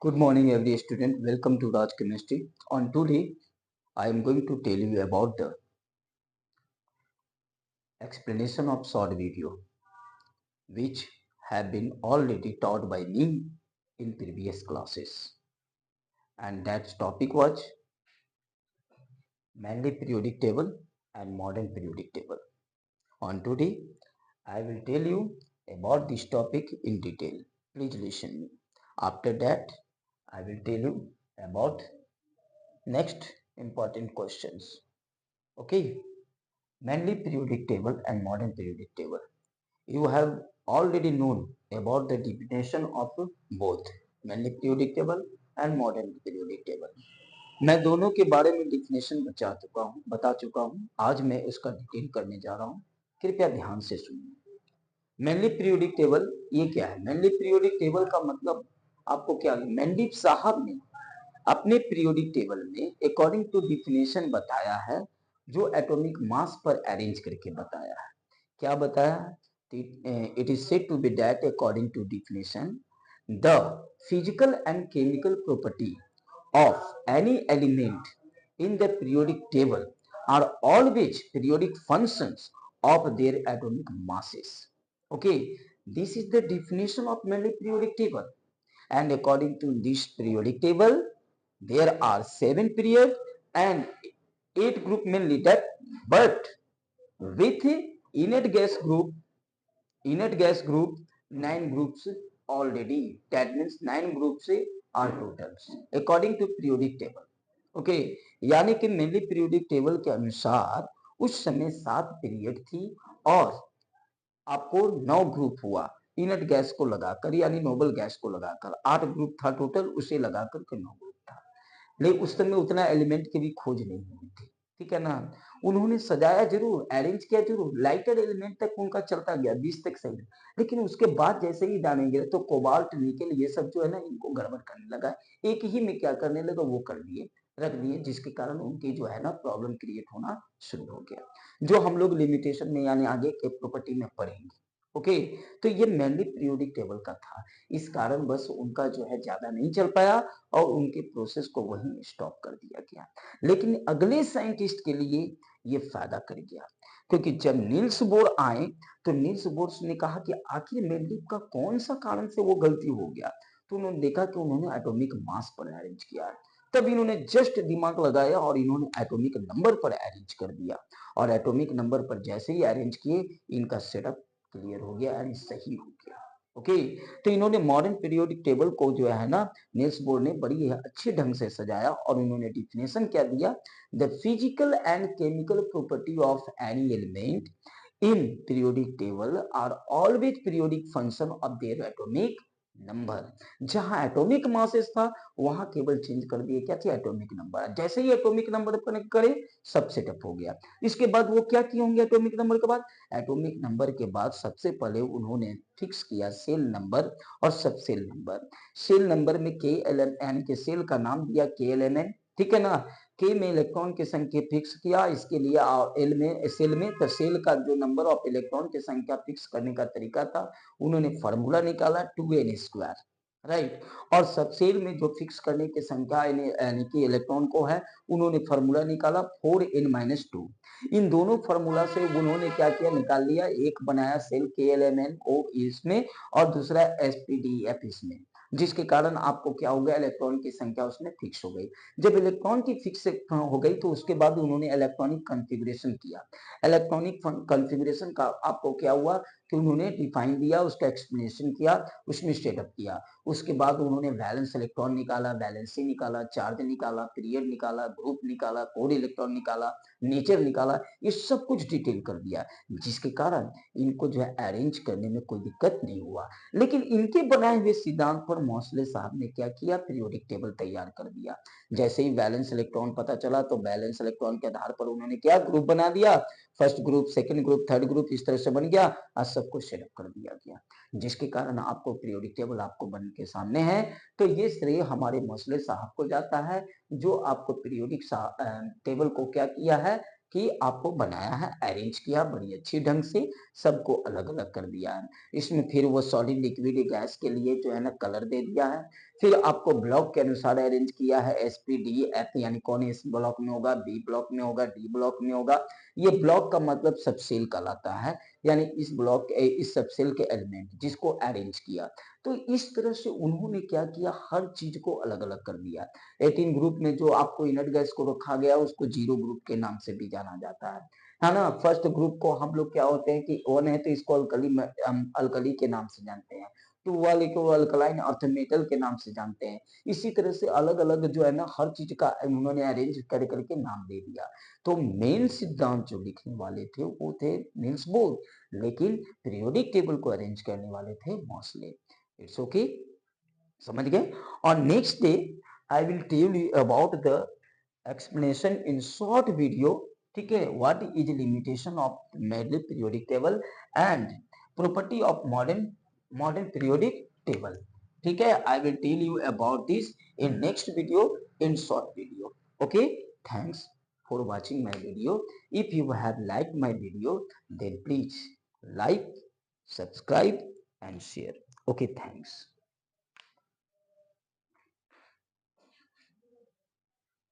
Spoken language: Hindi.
Good morning, every student. Welcome to Raj Chemistry. On today, I am going to tell you about the explanation of short video, which have been already taught by me in previous classes. And that topic was mainly periodic table and modern periodic table. On today, I will tell you about this topic in detail. Please listen me. After that, I will tell you about next important questions. Okay. Mainly periodic table and modern periodic table. You have already known about the definition of both mainly periodic table and modern periodic table. मैं दोनों के बारे में डिफिनेशन बता चुका हूँ। आज मैं उसका डिटेल करने जा रहा हूँ। कृपया ध्यान से सुनिए। मेनली पीरियोडिक टेबल ये क्या है? मेनली पीरियोडिक टेबल का मतलब आपको क्या? मेंडिप साहब ने अपने पीरियोडिक टेबल में अकॉर्डिंग टू डिफिनेशन बताया है, जो एटॉमिक मास पर अरेंज करके बताया है। क्या बताया? It is said to be that according to definition the physical and chemical property of any element in the periodic table are always periodic functions of their atomic masses. Okay, this is the definition of mainly periodic table. And according to this periodic table, there are 7 period and 8 group mainly that, but with inert gas group 9 groups already. That means 9 groups are totals according to periodic table. Okay यानी कि मेनली पीरियोडिक टेबल के अनुसार उस समय 7 पीरियड थी और आपको 9 ग्रुप हुआ इनर्ट गैस को लगाकर, यानी नोबल गैस को लगाकर 8 ग्रुप था टोटल, उसे लगाकर के 9 ग्रुप था। लेकिन उस समय उतना एलिमेंट की भी खोज नहीं हुई थी, ठीक है ना। उन्होंने सजाया जरूर, अरेंज किया जरूर, लाइटर एलिमेंट तक उनका चलता गया 20 तक सही, लेकिन उसके बाद जैसे ही दाने गिरे तो कोबाल्ट निकल ये सब जो है ना, इनको गड़बड़ करने लगा। एक ही में क्या करने लगा, वो कर दिए, रख दिए, जिसके कारण उनकी जो है ना प्रॉब्लम क्रिएट होना शुरू हो गया, जो हम लोग लिमिटेशन में यानी आगे के प्रॉपर्टी में पढ़ेंगे। ओके, तो ये मेनली पीरियोडिक टेबल का था, इस कारण बस उनका जो है ज्यादा नहीं चल पाया और उनके प्रोसेस को वहीं स्टॉप कर दिया गया। लेकिन अगले साइंटिस्ट के लिए ये फायदा कर गया, क्योंकि जब नील्स बोर आए तो नील्स बोर ने कहा कि आखिर मेंडलीव का कौन सा कारण से वो गलती हो गया, तो उन्होंने देखा कि उन्होंने एटॉमिक मास पर अरेंज किया है। तब इन्होंने जस्ट दिमाग लगाया और इन्होंने एटॉमिक नंबर पर अरेंज कर दिया, और एटॉमिक नंबर पर जैसे ही अरेंज किए इनका सेटअप क्लियर हो गया एंड सही हो गया। ओके, तो इन्होंने मॉडर्न पीरियोडिक टेबल को जो है ना, नील्स बोर ने बड़ी अच्छे ढंग से सजाया और उन्होंने डिफिनेशन क्या दिया, the physical and chemical property of any element in periodic table are always periodic function of their atomic number. जहां एटॉमिक मासेस था वहां केवल चेंज कर दिए, क्या थी, एटॉमिक नंबर। जैसे ही एटॉमिक नंबर कनेक्ट करे सब सेटअप हो गया। इसके बाद वो क्या किए होंगे एटॉमिक नंबर के बाद? एटॉमिक नंबर के बाद सबसे पहले उन्होंने फिक्स किया सेल नंबर और सब सेल नंबर। सेल नंबर में के एल एम यानी कि सेल का नाम दिया के एल एम एन, ठीक है ना। के में इलेक्ट्रॉन की संख्या फिक्स किया इसके लिए, एल में सेल में तो सेल का जो नंबर ऑफ इलेक्ट्रॉन की संख्या फिक्स करने का तरीका था, उन्होंने फॉर्मूला निकाला 2n², राइट। और सब सेल में जो फिक्स करने की संख्या यानी कि इलेक्ट्रॉन को है, उन्होंने फॉर्मूला निकाला 4n-2। इन दोनों फॉर्मूला से उन्होंने क्या किया, निकाल लिया, एक बनाया सेल के एल एम एन ओ इसमें और दूसरा एस पी डी एफ इसमें, जिसके कारण आपको क्या हो गया, इलेक्ट्रॉन की संख्या उसमें फिक्स हो गई। जब इलेक्ट्रॉन की फिक्स हो गई तो उसके बाद उन्होंने इलेक्ट्रॉनिक कॉन्फ़िगरेशन किया। इलेक्ट्रॉनिक कॉन्फ़िगरेशन का आपको क्या हुआ कि उन्होंने डिफाइन दिया, उसका एक्सप्लेनेशन किया, उसमें सेटअप किया। उसके बाद उन्होंने वैलेंस इलेक्ट्रॉन निकाला, वैलेंसी निकाला, चार्ज निकाला, पीरियड निकाला, ग्रुप निकाला, कोड इलेक्ट्रॉन निकाला, नेचर निकाला, ये सब कुछ डिटेल कर दिया, जिसके कारण इनको जो है अरेंज करने में कोई दिक्कत नहीं हुआ। लेकिन इनके बनाए हुए सिद्धांत पर मोसले साहब ने क्या किया, पीरियोडिक टेबल तैयार कर दिया। जैसे ही वैलेंस इलेक्ट्रॉन पता चला तो वैलेंस इलेक्ट्रॉन के आधार पर उन्होंने क्या, ग्रुप बना दिया, first group, second group, third group, इस तरह से बन गया और सब कुछ सेटअप कर दिया गया, जिसके कारण आपको पीरियोडिक टेबल आपको बन के सामने है। तो ये श्रेय हमारे मोसले साहब को जाता है, जो आपको पीरियोडिक टेबल को क्या किया है, कि आपको बनाया है, अरेंज किया बड़ी अच्छी ढंग से, सबको अलग-अलग कर दिया है। इसमें फिर वो सॉलिड लिक्विड गैस के लिए जो है ना कलर दे दिया है। फिर आपको ब्लॉक के अनुसार अरेंज किया है, एस, पी, डी, एफ यानी कौन इस ब्लॉक में होगा, बी ब्लॉक में होगा, डी ब्लॉक में होगा। ये ब्लॉक का मतलब सबसेल कहलाता है, यानी इस ब्लॉक इस सबसेल के एलिमेंट जिसको अरेंज किया। तो इस तरह से उन्होंने क्या किया, हर चीज को अलग-अलग कर दिया। 18 ग्रुप में जो आपको इनर्ट गैस को रखा गया उसको जीरो ग्रुप के नाम से भी जाना जाता है ना। फर्स्ट ग्रुप को हम लोग क्या होते हैं कि वन है तो इसको अल्कली हम अल्कली के नाम से जानते हैं, टू वाले को अल्कलाइन अर्थ मेटल के नाम से जानते हैं। इसी तरह से अलग-अलग जो है ना हर चीज का उन्होंने अरेंज कर करके नाम दे दिया। तो मेन सिद्धांत जो लिखने वाले थे वो थे नील्स बोर, लेकिन पीरियोडिक टेबल को अरेंज करने वाले थे मॉसले। इट्स ओके, समझ गए। और next day I will tell you about the explanation in short video, ठीक है, what is limitation of Mendeleev periodic table and property of modern modern periodic table, ठीक है। I will tell you about this in next video, in short video. Okay, thanks for watching my video. If you have liked my video, then please like, subscribe and share. Okay, thanks.